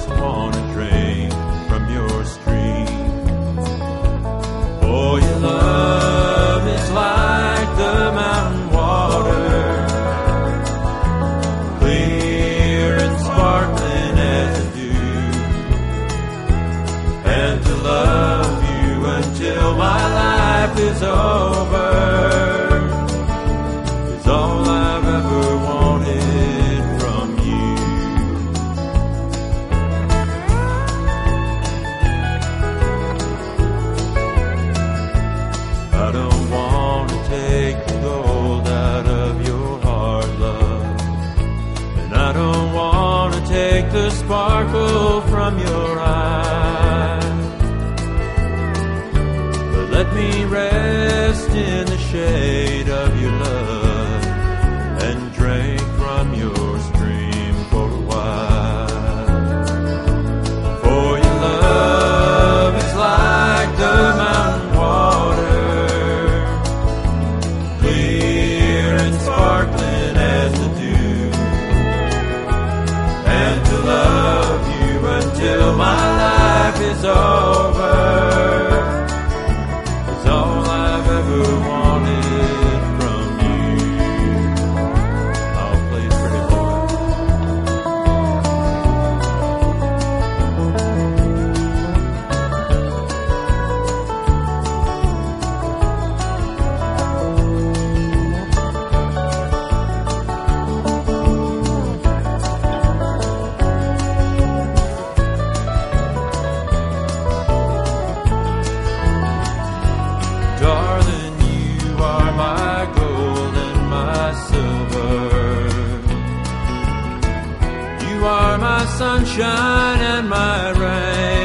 just want to drink from your stream. For your love is like the mountain water, clear and sparkling as the dew. And to love you until my life is over is all I've ever wanted from you. I don't want to take the gold out of your heart, love, and I don't want to take the sparkle from your eyes. But let me rest in the shade of your love and drink from your stream for a while. For your love is like the mountain water, clear and sparkling as the dew. And to love you until my life is over is all I've ever wanted from you. I'll play Pretty Boy. Darling, you are my gold and my silver. You are my sunshine and my rain.